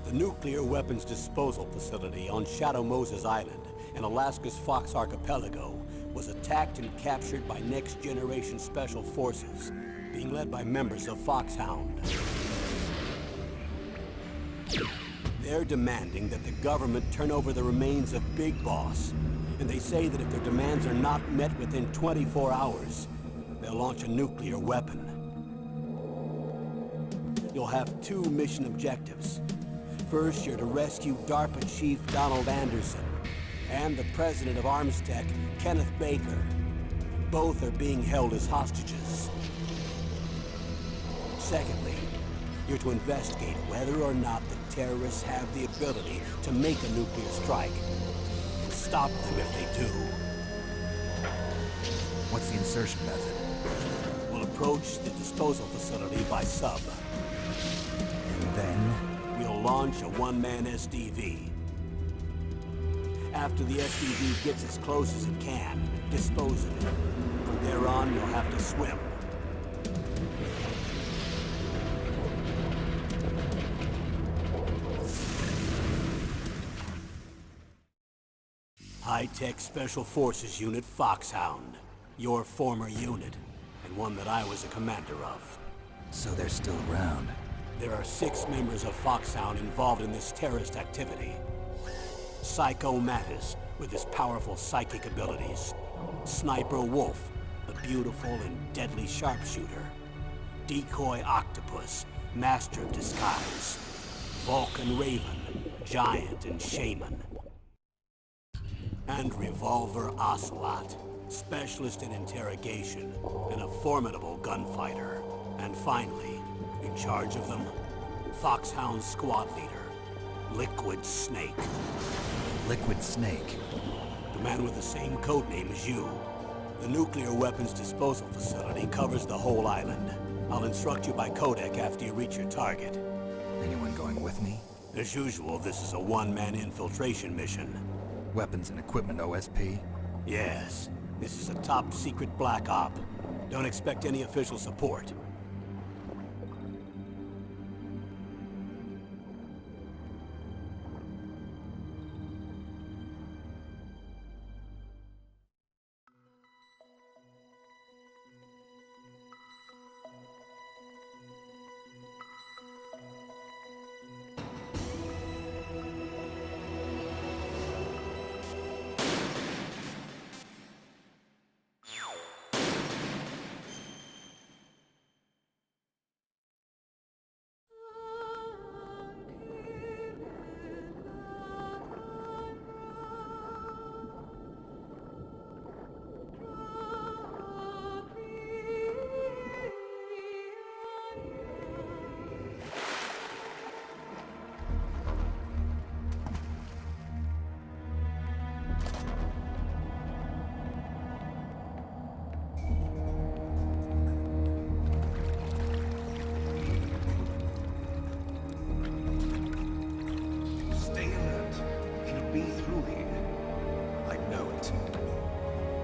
The nuclear weapons disposal facility on Shadow Moses Island in Alaska's Fox Archipelago was attacked and captured by Next Generation Special Forces, being led by members of Foxhound. They're demanding that the government turn over the remains of Big Boss, and they say that if their demands are not met within 24 hours, they'll launch a nuclear weapon. You'll have two mission objectives. First, you're to rescue DARPA Chief Donald Anderson and the president of Armstech, Kenneth Baker. Both are being held as hostages. Secondly, you're to investigate whether or not the terrorists have the ability to make a nuclear strike and stop them if they do. What's the insertion method? We'll approach the disposal facility by sub. And then? We'll launch a one-man SDV. After the SDV gets as close as it can, dispose of it. From there on, you'll have to swim. High-Tech Special Forces Unit Foxhound. Your former unit, and one that I was a commander of. So they're still around. There are 6 members of Foxhound involved in this terrorist activity. Psycho Mattis, with his powerful psychic abilities. Sniper Wolf, the beautiful and deadly sharpshooter. Decoy Octopus, master of disguise. Vulcan Raven, giant and shaman. And Revolver Ocelot, specialist in interrogation and a formidable gunfighter. And finally, in charge of them, Foxhound squad leader, Liquid Snake. Liquid Snake? The man with the same codename as you. The nuclear weapons disposal facility covers the whole island. I'll instruct you by codec after you reach your target. Anyone going with me? As usual, this is a one-man infiltration mission. Weapons and equipment OSP? Yes. This is a top-secret black op. Don't expect any official support.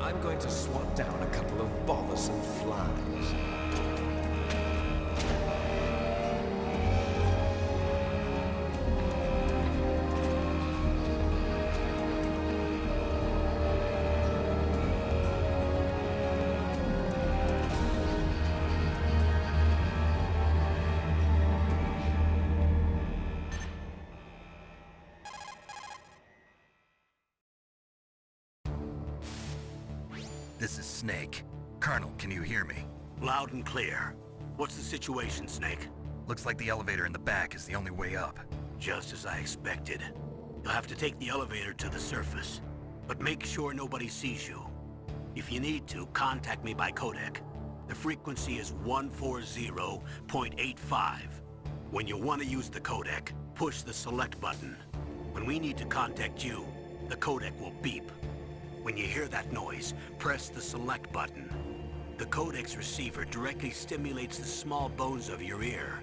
I'm going to swat down a couple of bothersome flies. This is Snake. Colonel, can you hear me? Loud and clear. What's the situation, Snake? Looks like the elevator in the back is the only way up. Just as I expected. You'll have to take the elevator to the surface. But make sure nobody sees you. If you need to, contact me by codec. The frequency is 140.85. When you want to use the codec, push the select button. When we need to contact you, the codec will beep. When you hear that noise, press the select button. The codec's receiver directly stimulates the small bones of your ear.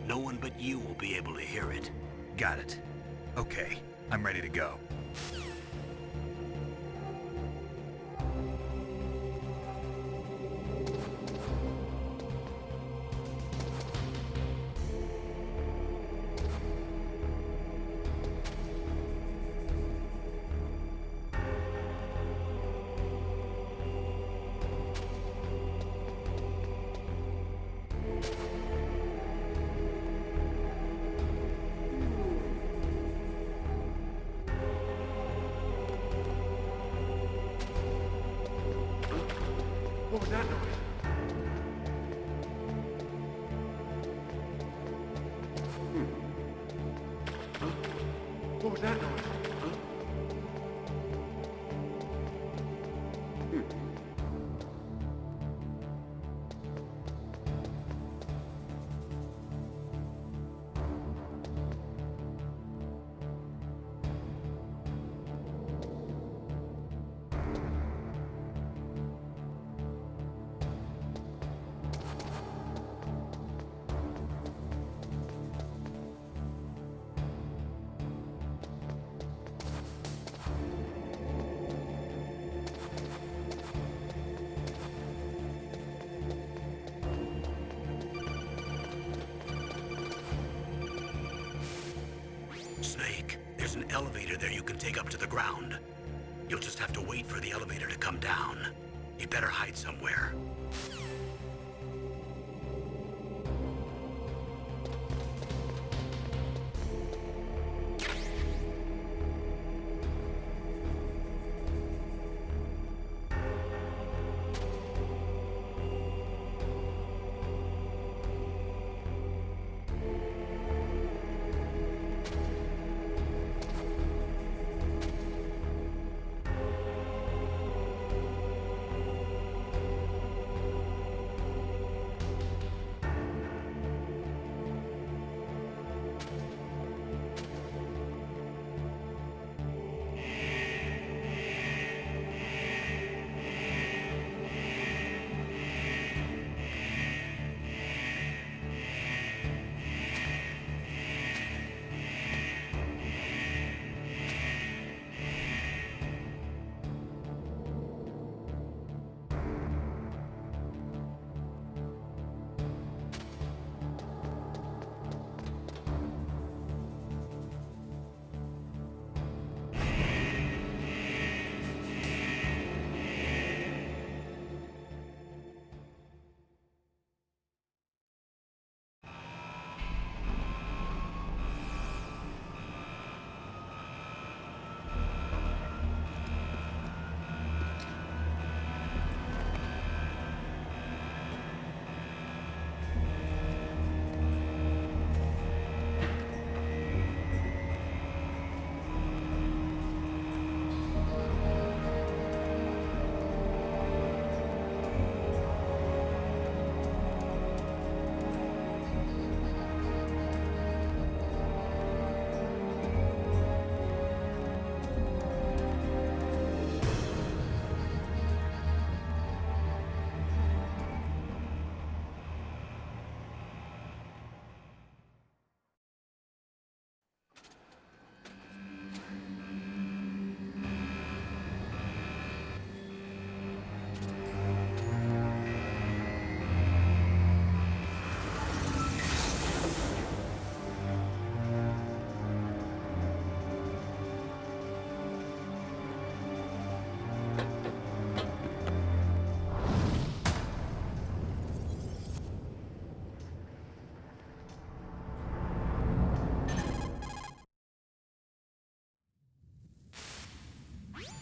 No one but you will be able to hear it. Got it. Okay, I'm ready to go. What was that noise? What was that noise? Snake, there's an elevator there you can take up to the ground. You'll just have to wait for the elevator to come down. You better hide somewhere.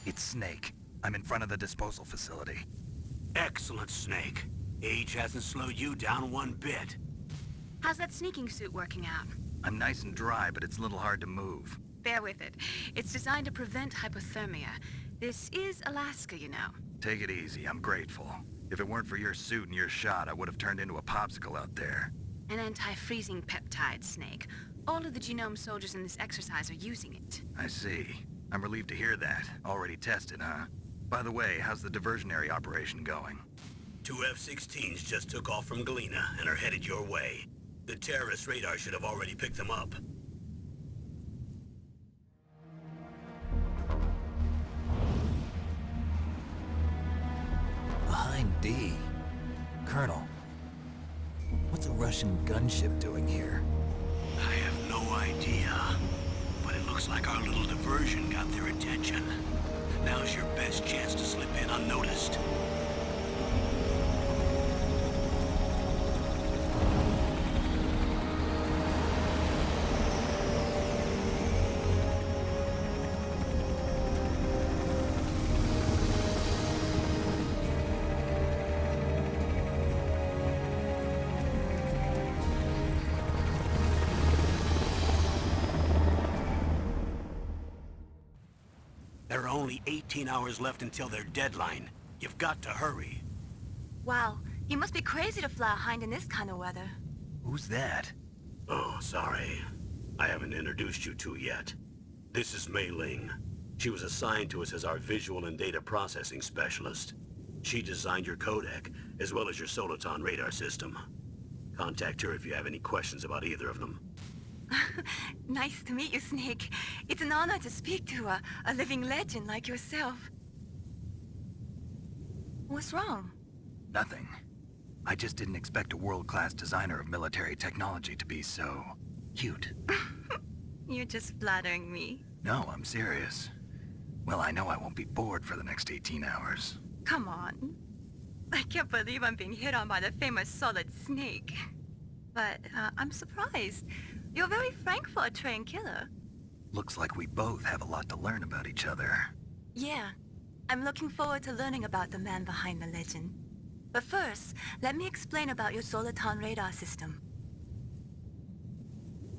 It's Snake. I'm in front of the disposal facility. Excellent, Snake. Age hasn't slowed you down one bit. How's that sneaking suit working out? I'm nice and dry, but it's a little hard to move. Bear with it. It's designed to prevent hypothermia. This is Alaska, you know. Take it easy, I'm grateful. If it weren't for your suit and your shot, I would have turned into a popsicle out there. An anti-freezing peptide, Snake. All of the genome soldiers in this exercise are using it. I see. I'm relieved to hear that. Already tested, huh? By the way, how's the diversionary operation going? 2 F-16s just took off from Galena and are headed your way. The terrorist radar should have already picked them up. Behind D. Colonel, what's a Russian gunship doing here? I have no idea, but it looks like our little diversion got their attention. Now's your best chance to slip in unnoticed. There are only 18 hours left until their deadline. You've got to hurry. Wow, you must be crazy to fly a hind in this kind of weather. Who's that? Oh, sorry. I haven't introduced you to yet. This is Mei Ling. She was assigned to us as our visual and data processing specialist. She designed your codec, as well as your Soliton radar system. Contact her if you have any questions about either of them. Nice to meet you, Snake. It's an honor to speak to a living legend like yourself. What's wrong? Nothing. I just didn't expect a world-class designer of military technology to be so... cute. You're just flattering me. No, I'm serious. Well, I know I won't be bored for the next 18 hours. Come on. I can't believe I'm being hit on by the famous Solid Snake. But I'm surprised. You're very frank for a trained killer. Looks like we both have a lot to learn about each other. Yeah. I'm looking forward to learning about the man behind the legend. But first, let me explain about your Soliton radar system.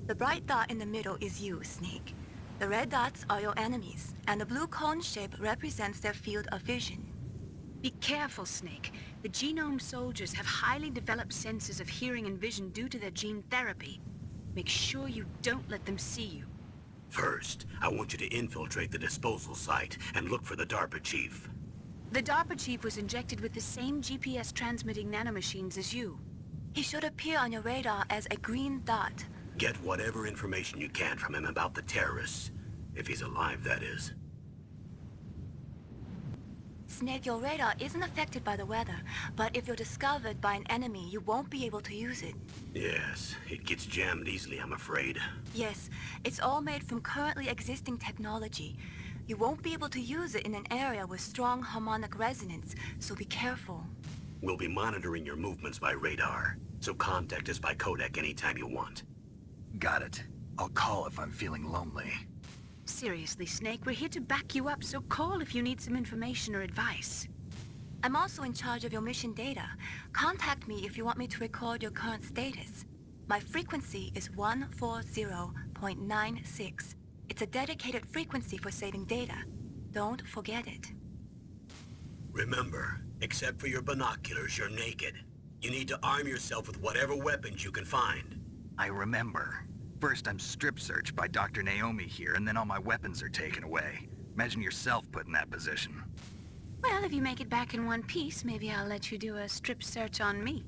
The bright dot in the middle is you, Snake. The red dots are your enemies, and the blue cone shape represents their field of vision. Be careful, Snake. The genome soldiers have highly developed senses of hearing and vision due to their gene therapy. Make sure you don't let them see you. First, I want you to infiltrate the disposal site and look for the DARPA chief. The DARPA chief was injected with the same GPS transmitting nanomachines as you. He should appear on your radar as a green dot. Get whatever information you can from him about the terrorists. If he's alive, that is. Snake, your radar isn't affected by the weather, but if you're discovered by an enemy, you won't be able to use it. Yes, it gets jammed easily, I'm afraid. Yes, it's all made from currently existing technology. You won't be able to use it in an area with strong harmonic resonance, so be careful. We'll be monitoring your movements by radar, so contact us by codec anytime you want. Got it. I'll call if I'm feeling lonely. Seriously, Snake, we're here to back you up, so call if you need some information or advice. I'm also in charge of your mission data. Contact me if you want me to record your current status. My frequency is 140.96. It's a dedicated frequency for saving data. Don't forget it. Remember, except for your binoculars, you're naked. You need to arm yourself with whatever weapons you can find. I remember. First I'm strip searched by Dr. Naomi here, and then all my weapons are taken away. Imagine yourself put in that position. Well, if you make it back in one piece, maybe I'll let you do a strip search on me.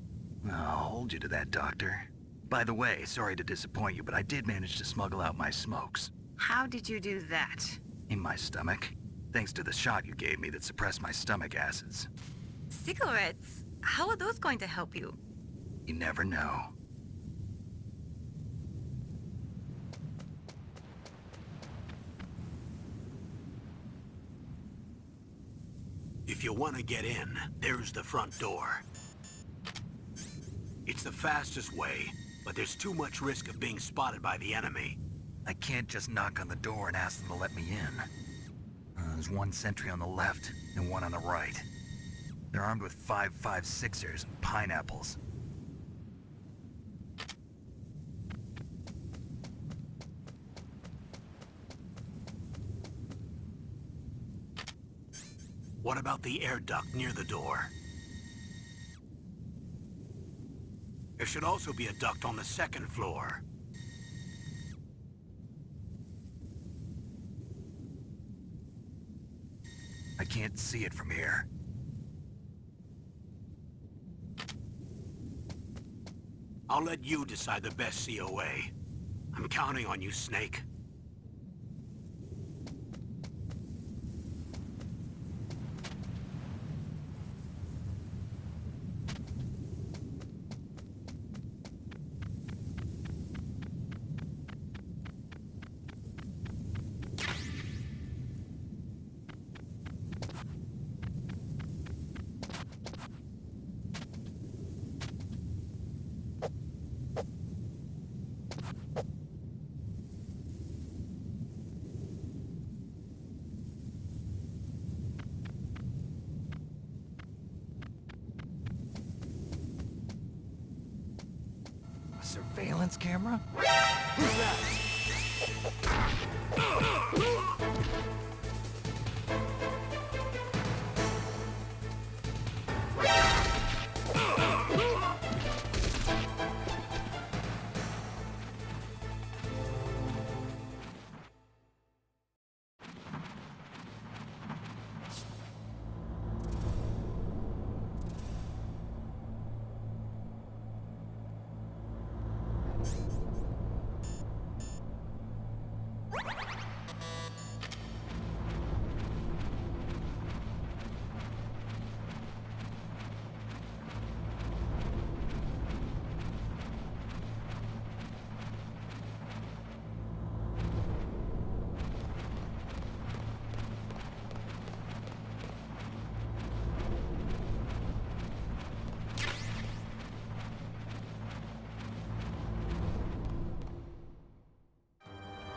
I'll hold you to that, Doctor. By the way, sorry to disappoint you, but I did manage to smuggle out my smokes. How did you do that? In my stomach. Thanks to the shot you gave me that suppressed my stomach acids. Cigarettes? How are those going to help you? You never know. If you want to get in, there's the front door. It's the fastest way, but there's too much risk of being spotted by the enemy. I can't just knock on the door and ask them to let me in. there's one sentry on the left and one on the right. They're armed with 5.56ers and pineapples. What about the air duct near the door? There should also be a duct on the second floor. I can't see it from here. I'll let you decide the best COA. I'm counting on you, Snake. Surveillance camera? Who's that?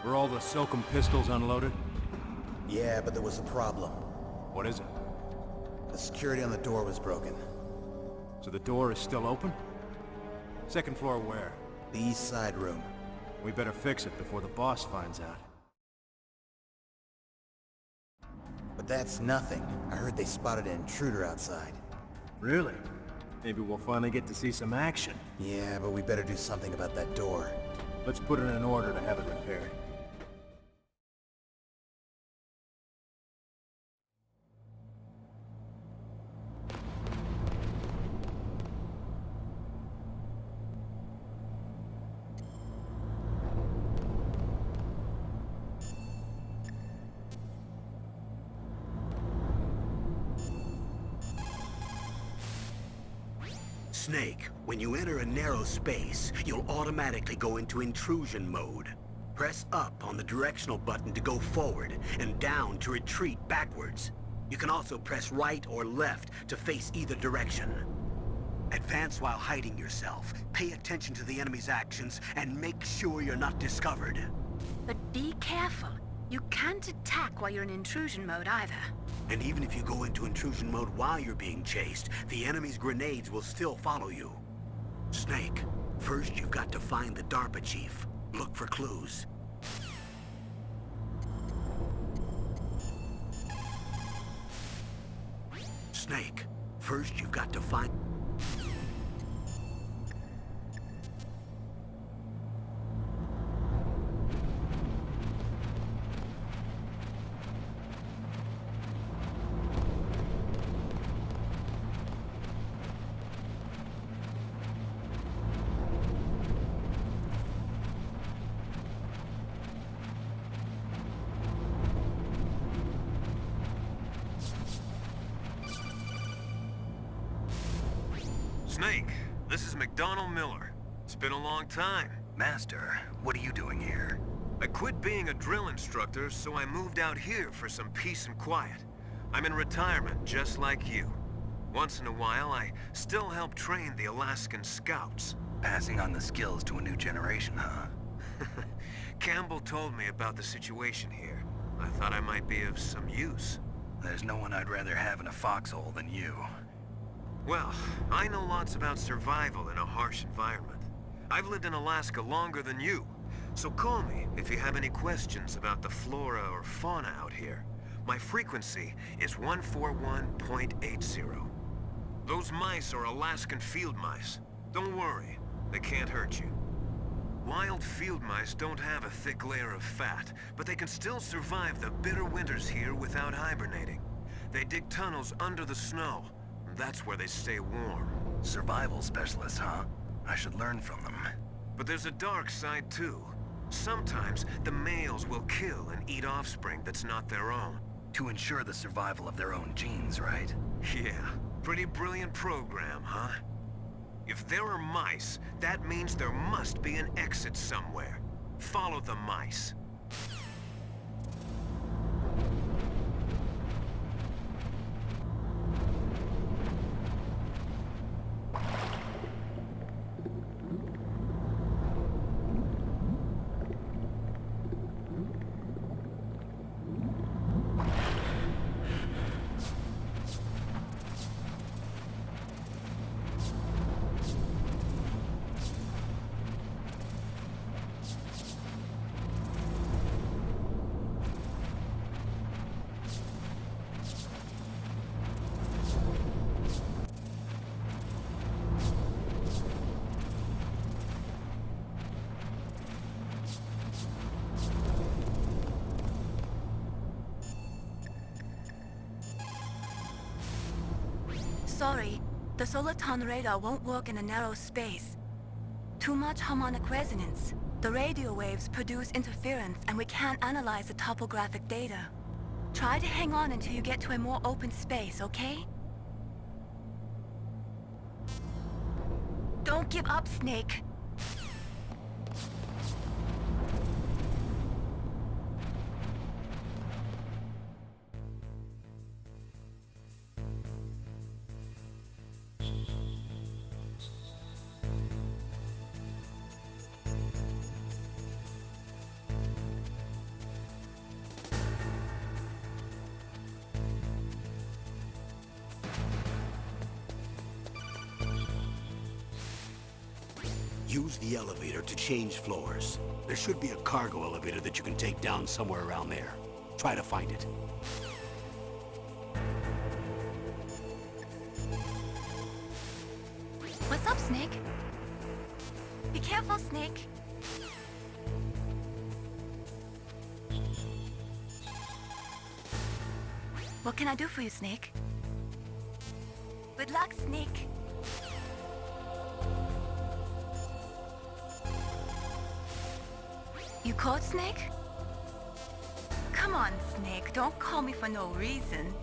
Were all the Silcom pistols unloaded? Yeah, but there was a problem. What is it? The security on the door was broken. So the door is still open? Second floor where? The east side room. We better fix it before the boss finds out. But that's nothing. I heard they spotted an intruder outside. Really? Maybe we'll finally get to see some action. Yeah, but we better do something about that door. Let's put it in order to have it repaired. Snake, when you enter a narrow space, you'll automatically go into intrusion mode. Press up on the directional button to go forward, and down to retreat backwards. You can also press right or left to face either direction. Advance while hiding yourself, pay attention to the enemy's actions, and make sure you're not discovered. But be careful. You can't attack while you're in intrusion mode either. And even if you go into intrusion mode while you're being chased, the enemy's grenades will still follow you. Snake, first you've got to find the DARPA chief. Look for clues. Snake, first you've got to find... Snake, this is McDonald Miller. It's been a long time. Master, what are you doing here? I quit being a drill instructor, so I moved out here for some peace and quiet. I'm in retirement, just like you. Once in a while, I still help train the Alaskan Scouts. Passing on the skills to a new generation, huh? Campbell told me about the situation here. I thought I might be of some use. There's no one I'd rather have in a foxhole than you. Well, I know lots about survival in a harsh environment. I've lived in Alaska longer than you, so call me if you have any questions about the flora or fauna out here. My frequency is 141.80. Those mice are Alaskan field mice. Don't worry, they can't hurt you. Wild field mice don't have a thick layer of fat, but they can still survive the bitter winters here without hibernating. They dig tunnels under the snow. That's where they stay warm. Survival specialists, huh? I should learn from them. But there's a dark side too. Sometimes the males will kill and eat offspring that's not their own. To ensure the survival of their own genes, right? Yeah, pretty brilliant program, huh? If there are mice, that means there must be an exit somewhere. Follow the mice. Sorry, the Soliton radar won't work in a narrow space. Too much harmonic resonance. The radio waves produce interference and we can't analyze the topographic data. Try to hang on until you get to a more open space, okay? Don't give up, Snake. Use the elevator to change floors. There should be a cargo elevator that you can take down somewhere around there. Try to find it. What's up, Snake? Be careful, Snake. What can I do for you, Snake? Good luck, Snake. You caught Snake? Come on, Snake. Don't call me for no reason.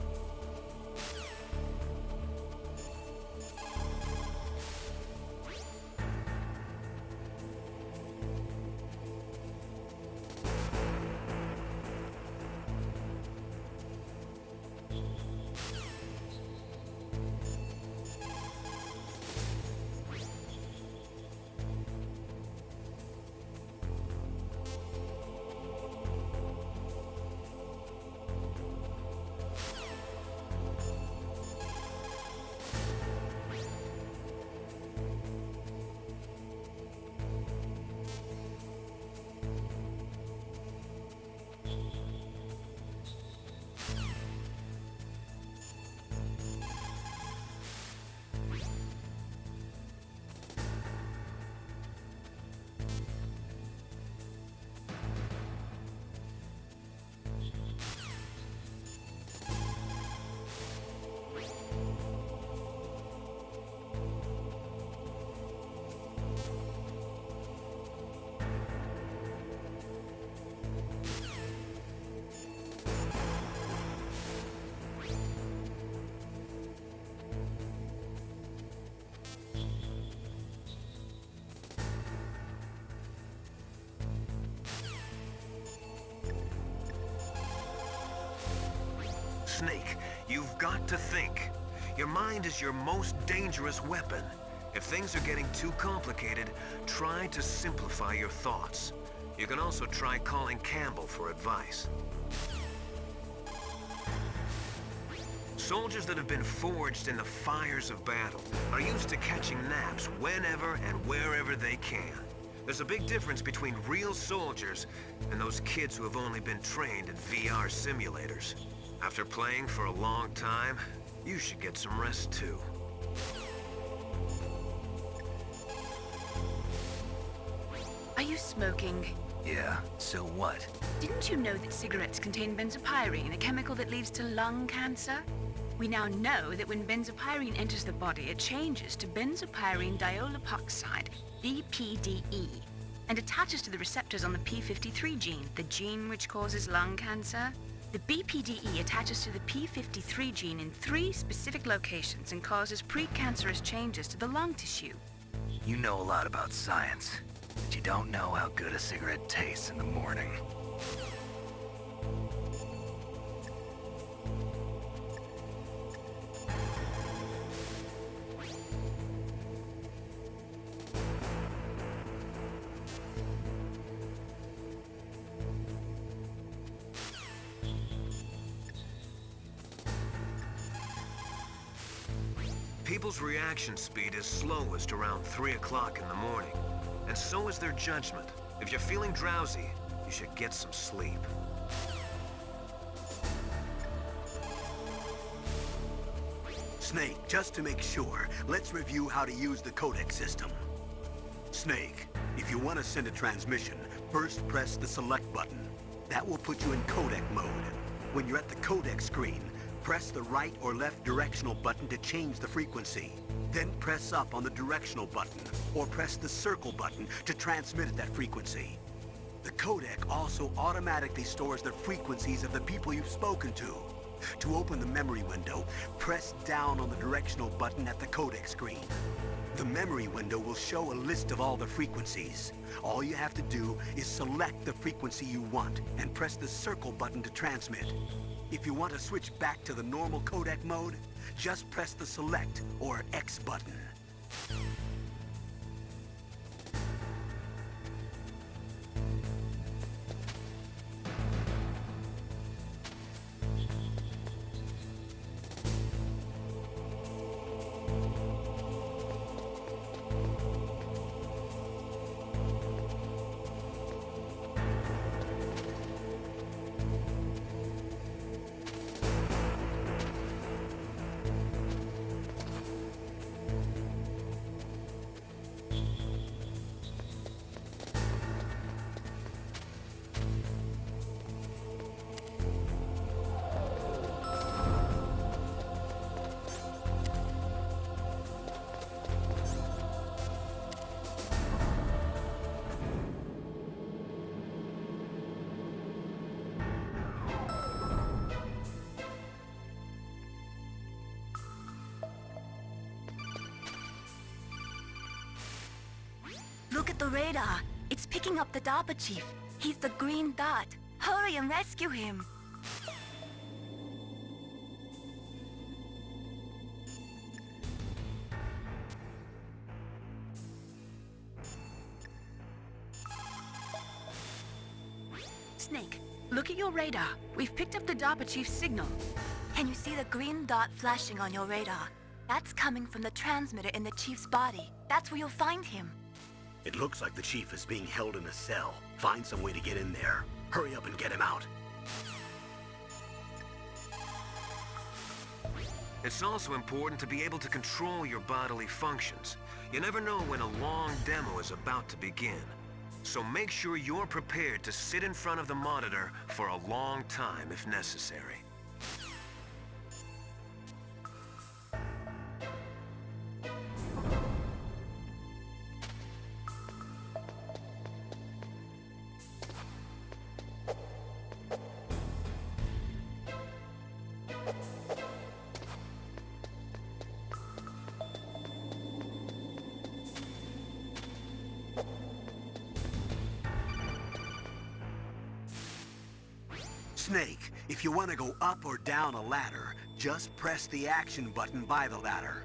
Snake, you've got to think. Your mind is your most dangerous weapon. If things are getting too complicated, try to simplify your thoughts. You can also try calling Campbell for advice. Soldiers that have been forged in the fires of battle are used to catching naps whenever and wherever they can. There's a big difference between real soldiers and those kids who have only been trained in VR simulators. After playing for a long time, you should get some rest too. Are you smoking? Yeah, so what? Didn't you know that cigarettes contain benzopyrene, a chemical that leads to lung cancer? We now know that when benzopyrene enters the body, it changes to benzopyrene diolipoxide, BPDE, and attaches to the receptors on the P53 gene, the gene which causes lung cancer. The BPDE attaches to the P53 gene in 3 specific locations and causes precancerous changes to the lung tissue. You know a lot about science, but you don't know how good a cigarette tastes in the morning. People's reaction speed is slowest around 3 o'clock in the morning, and so is their judgment. If you're feeling drowsy, you should get some sleep. Snake, just to make sure, let's review how to use the codec system. Snake, if you want to send a transmission, first press the select button. That will put you in codec mode. When you're at the codec screen, press the right or left directional button to change the frequency. Then press up on the directional button, or press the circle button to transmit at that frequency. The codec also automatically stores the frequencies of the people you've spoken to. To open the memory window, press down on the directional button at the codec screen. The memory window will show a list of all the frequencies. All you have to do is select the frequency you want and press the circle button to transmit. If you want to switch back to the normal codec mode, just press the select or X button. Look at the radar. It's picking up the DARPA chief. He's the green dot. Hurry and rescue him. Snake, look at your radar. We've picked up the DARPA chief's signal. Can you see the green dot flashing on your radar? That's coming from the transmitter in the chief's body. That's where you'll find him. It looks like the chief is being held in a cell. Find some way to get in there. Hurry up and get him out. It's also important to be able to control your bodily functions. You never know when a long demo is about to begin. So make sure you're prepared to sit in front of the monitor for a long time if necessary. Snake, if you want to go up or down a ladder, just press the action button by the ladder.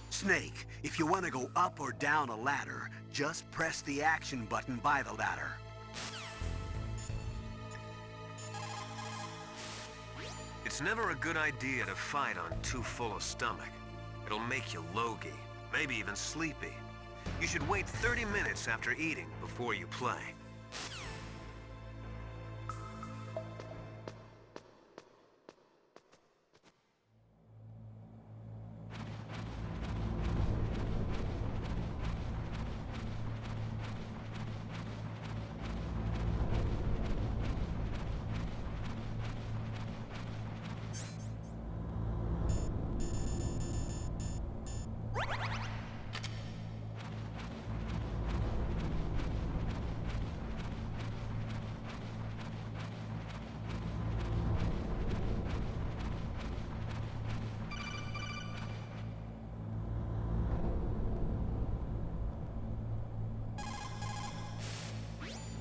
Snake, if you want to go up or down a ladder, just press the action button by the ladder. It's never a good idea to fight on too full a stomach. It'll make you logy, maybe even sleepy. You should wait 30 minutes after eating before you play.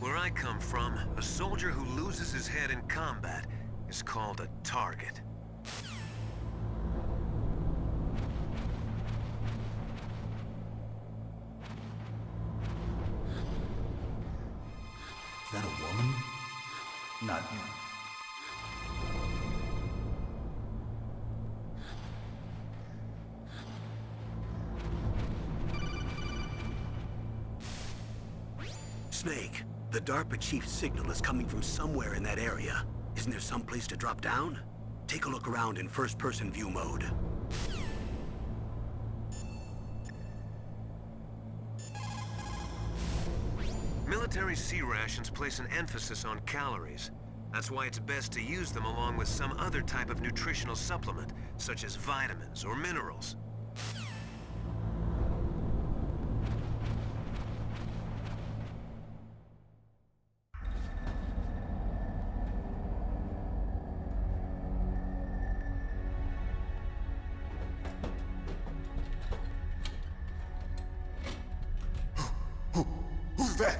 Where I come from, a soldier who loses his head in combat is called a target. Is that a woman? Not... Snake, the DARPA chief's signal is coming from somewhere in that area. Isn't there some place to drop down? Take a look around in first-person view mode. Military C rations place an emphasis on calories. That's why it's best to use them along with some other type of nutritional supplement, such as vitamins or minerals. Who's that?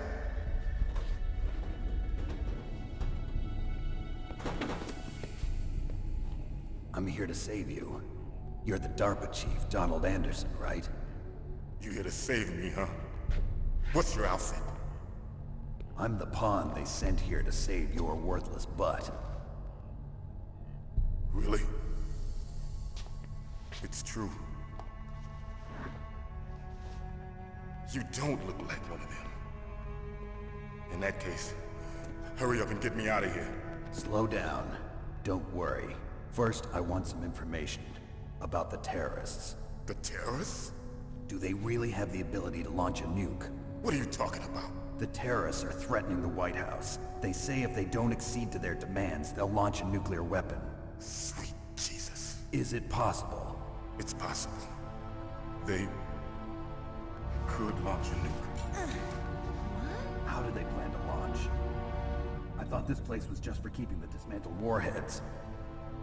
I'm here to save you. You're the DARPA chief, Donald Anderson, right? You here to save me, huh? What's your outfit? I'm the pawn they sent here to save your worthless butt. Really? It's true. You don't look like one of them. In that case, hurry up and get me out of here. Slow down. Don't worry. First, I want some information about the terrorists. The terrorists? Do they really have the ability to launch a nuke? What are you talking about? The terrorists are threatening the White House. They say if they don't accede to their demands, they'll launch a nuclear weapon. Sweet Jesus. Is it possible? It's possible. They could launch a nuke. How do they plan to launch? I thought this place was just for keeping the dismantled warheads.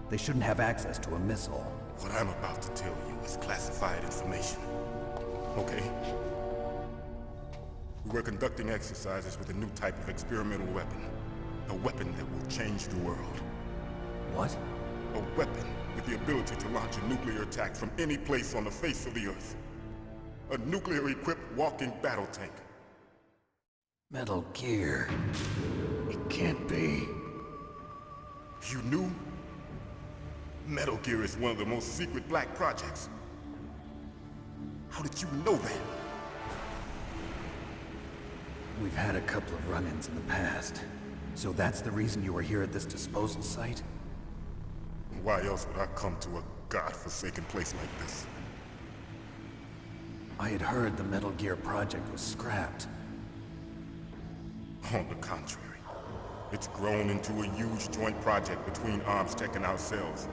They shouldn't have access to a missile. What I'm about to tell you is classified information. Okay? We were conducting exercises with a new type of experimental weapon. A weapon that will change the world. What? A weapon with the ability to launch a nuclear attack from any place on the face of the Earth. A nuclear-equipped walking battle tank. Metal Gear. It can't be. You knew? Metal Gear is one of the most secret black projects. How did you know that? We've had a couple of run-ins in the past. So that's the reason you were here at this disposal site? Why else would I come to a godforsaken place like this? I had heard the Metal Gear project was scrapped. On the contrary, it's grown into a huge joint project between ArmsTech and ourselves.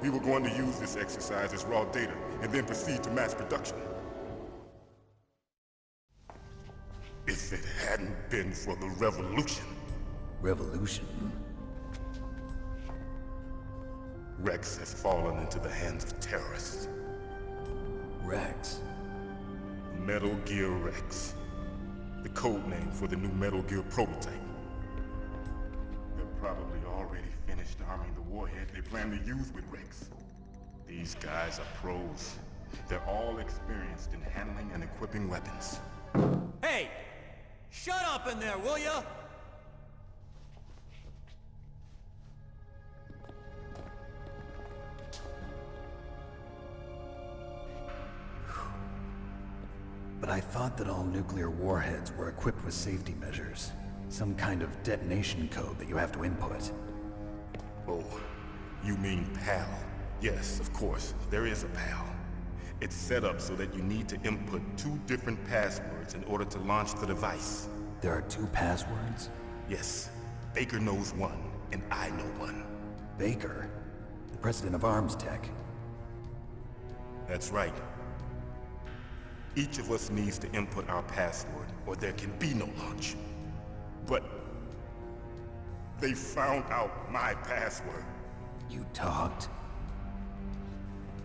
We were going to use this exercise as raw data, and then proceed to mass production. If it hadn't been for the revolution... Revolution? Rex has fallen into the hands of terrorists. Rex? Metal Gear Rex. The code name for the new Metal Gear prototype. They're probably already finished arming the warhead they plan to use with Rex. These guys are pros. They're all experienced in handling and equipping weapons. Hey! Shut up in there, will ya? thought that all nuclear warheads were equipped with safety measures. Some kind of detonation code that you have to input. Oh, you mean PAL? Yes, of course, there is a PAL. It's set up so that you need to input 2 different passwords in order to launch the device. There are 2 passwords? Yes, Baker knows one, and I know one. Baker? The president of ArmsTech. That's right. Each of us needs to input our password, or there can be no launch. But they found out my password. You talked?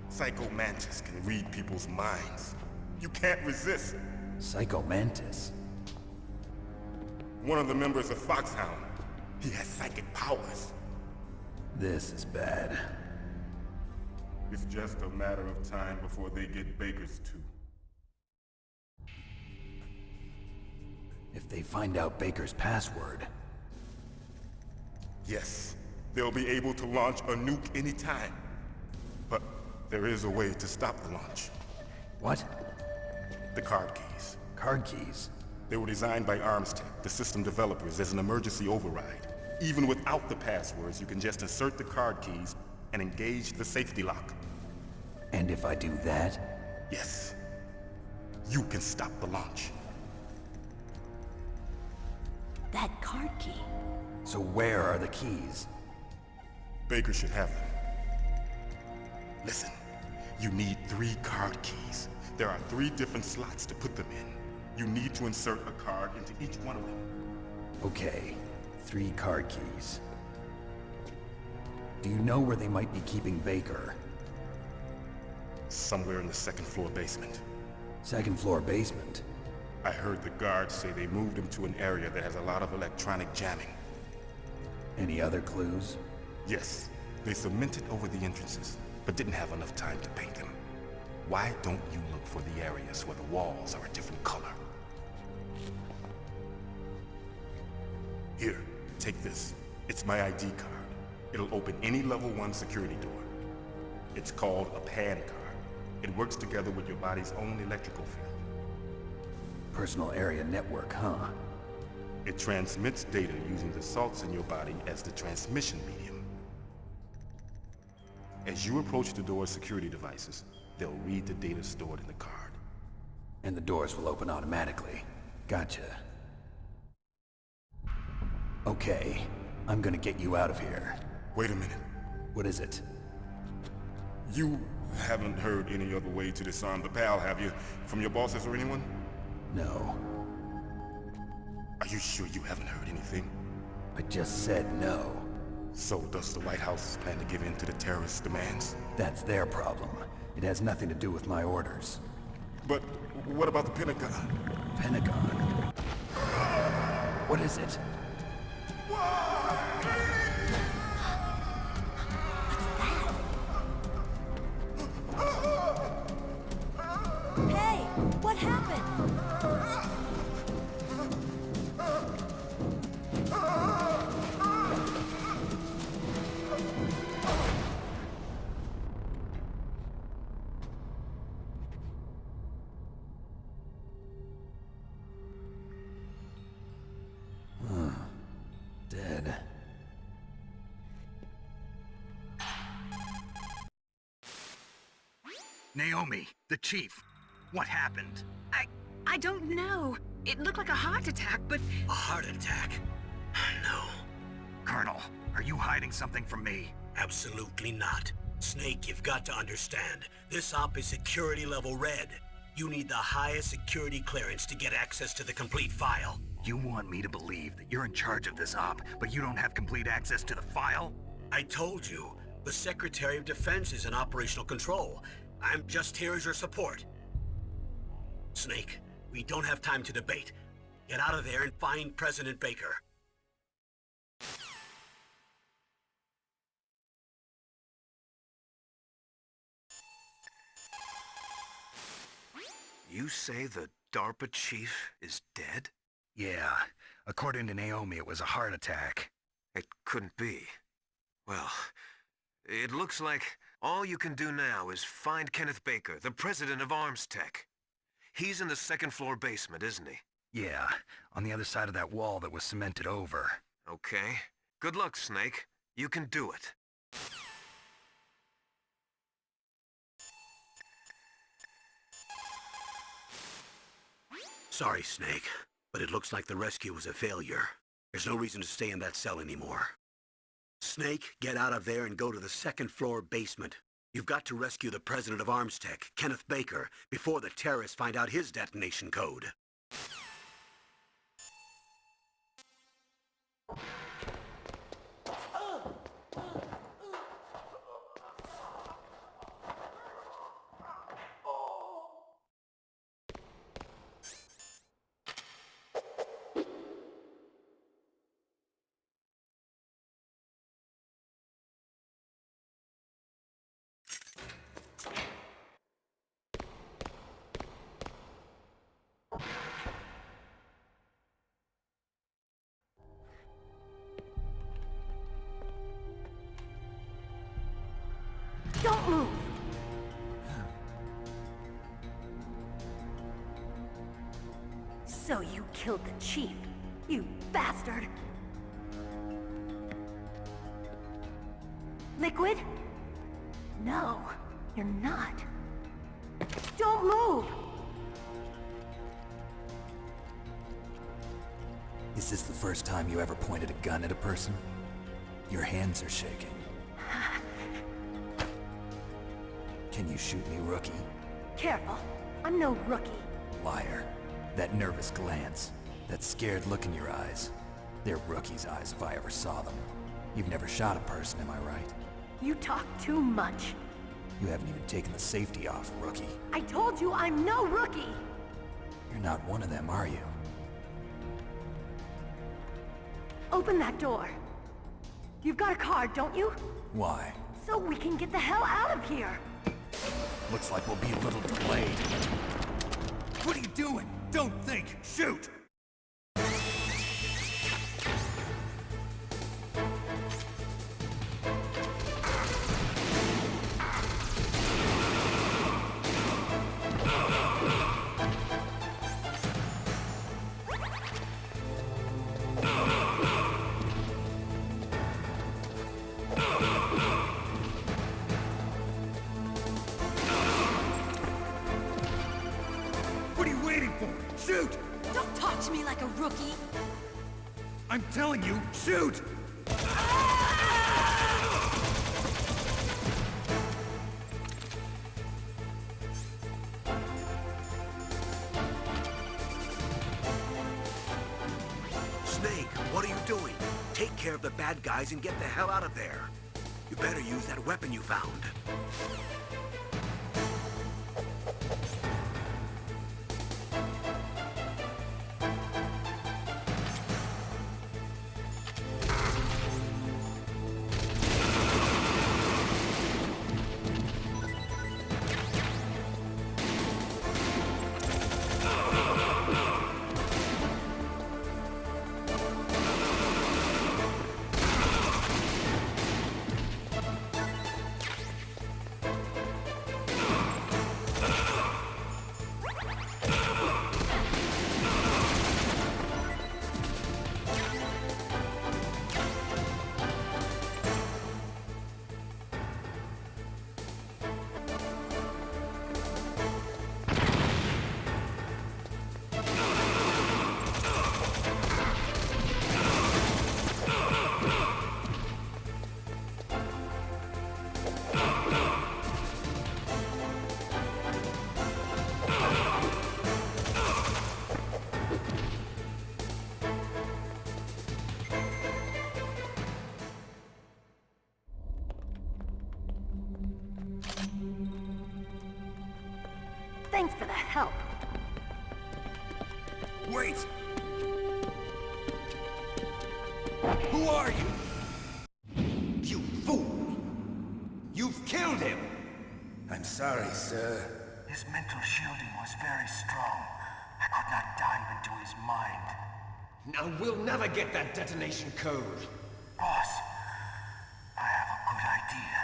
Psycho Mantis can read people's minds. You can't resist. Psycho Mantis? One of the members of Foxhound. He has psychic powers. This is bad. It's just a matter of time before they get Baker's too. If they find out Baker's password... Yes, they'll be able to launch a nuke anytime. But there is a way to stop the launch. What? The card keys. Card keys? They were designed by ArmsTech, the system developers, as an emergency override. Even without the passwords, you can just insert the card keys and engage the safety lock. And if I do that? Yes. You can stop the launch. That card key. So where are the keys? Baker should have them. Listen, you need 3 card keys. There are 3 different slots to put them in. You need to insert a card into each one of them. Okay, 3 card keys. Do you know where they might be keeping Baker? Somewhere in the 2nd floor basement. 2nd floor basement? I heard the guards say they moved him to an area that has a lot of electronic jamming. Any other clues? Yes, they cemented over the entrances, but didn't have enough time to paint them. Why don't you look for the areas where the walls are a different color? Here, take this. It's my ID card. It'll open any level 1 security door. It's called a PAN card. It works together with your body's own electrical field. Personal area network, huh? It transmits data using the salts in your body as the transmission medium. As you approach the door's security devices, they'll read the data stored in the card. And the doors will open automatically. Gotcha. Okay, I'm gonna get you out of here. Wait a minute. What is it? You haven't heard any other way to disarm the PAL, have you? From your bosses or anyone? No. Are you sure you haven't heard anything? I just said no. So does the White House plan to give in to the terrorists' demands? That's their problem. It has nothing to do with my orders. But what about the Pentagon? Pentagon? What is it? Hey, what happened? Dead. Naomi, the chief. What happened? I don't know. It looked like a heart attack, but... A heart attack? No, Colonel, are you hiding something from me? absolutely not. Snake, you've got to understand. This op is security level red. You need the highest security clearance to get access to the complete file. You want me to believe that you're in charge of this op, but you don't have complete access to the file? I told you, the Secretary of Defense is in operational control. I'm just here as your support. Snake, we don't have time to debate. Get out of there and find President Baker. You say the DARPA chief is dead? Yeah. According to Naomi, it was a heart attack. It couldn't be. Well, it looks like all you can do now is find Kenneth Baker, the president of ArmsTech. He's in the second floor basement, isn't he? Yeah, on the other side of that wall that was cemented over. Okay. Good luck, Snake. You can do it. Sorry, Snake, but it looks like the rescue was a failure. There's no reason to stay in that cell anymore. Snake, get out of there and go to the second floor basement. You've got to rescue the president of Armstech, Kenneth Baker, before the terrorists find out his detonation code. Don't move! So you killed the chief, you bastard! Liquid? No, you're not. Don't move! Is this the first time you ever pointed a gun at a person? Your hands are shaking. Can you shoot me, rookie? Careful, I'm no rookie. Liar. That nervous glance, that scared look in your eyes. They're rookie's eyes if I ever saw them. You've never shot a person, am I right? You talk too much. You haven't even taken the safety off, rookie. I told you I'm no rookie! You're not one of them, are you? Open that door. You've got a card, don't you? Why? So we can get the hell out of here! Looks like we'll be a little delayed. What are you doing? Don't think! Shoot! Shoot! Don't talk to me like a rookie! I'm telling you, shoot! Snake, what are you doing? Take care of the bad guys and get the hell out of there. You better use that weapon you found. Thanks for the help. Wait! Who are you? You fool! You've killed him! I'm sorry, sir. His mental shielding was very strong. I could not dive into his mind. Now we'll never get that detonation code. Boss, I have a good idea.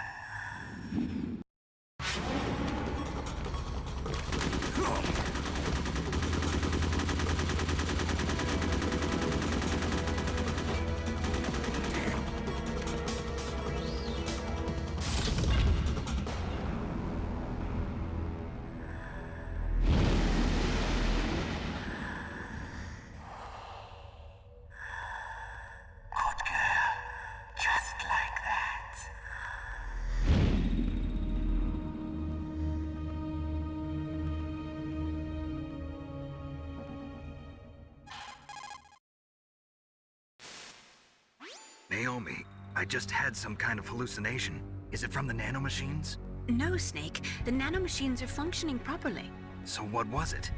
Naomi, I just had some kind of hallucination. Is it from the nanomachines? No, Snake. The nanomachines are functioning properly. So what was it?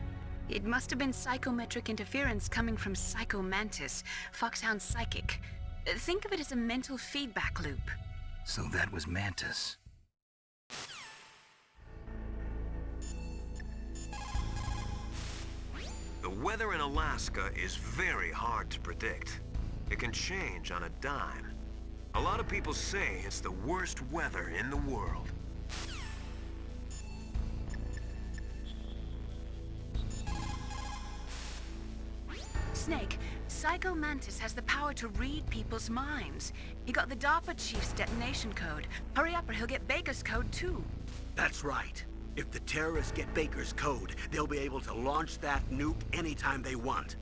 It must have been psychometric interference coming from Psycho Mantis, Foxhound's psychic. Think of it as a mental feedback loop. So that was Mantis. The weather in Alaska is very hard to predict. It can change on a dime. A lot of people say it's the worst weather in the world. Snake, Psycho Mantis has the power to read people's minds. He got the DARPA chief's detonation code. Hurry up or he'll get Baker's code too. That's right. If the terrorists get Baker's code, they'll be able to launch that nuke anytime they want.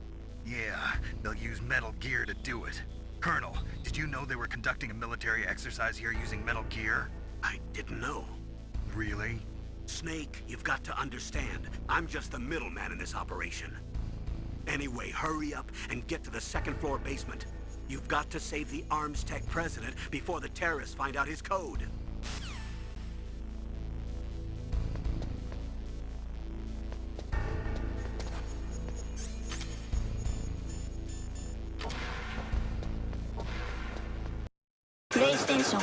Yeah, they'll use Metal Gear to do it. Colonel, did you know they were conducting a military exercise here using Metal Gear? I didn't know. Really? Snake, you've got to understand. I'm just the middleman in this operation. Anyway, hurry up and get to the second-floor basement. You've got to save the Arms Tech president before the terrorists find out his code. PlayStation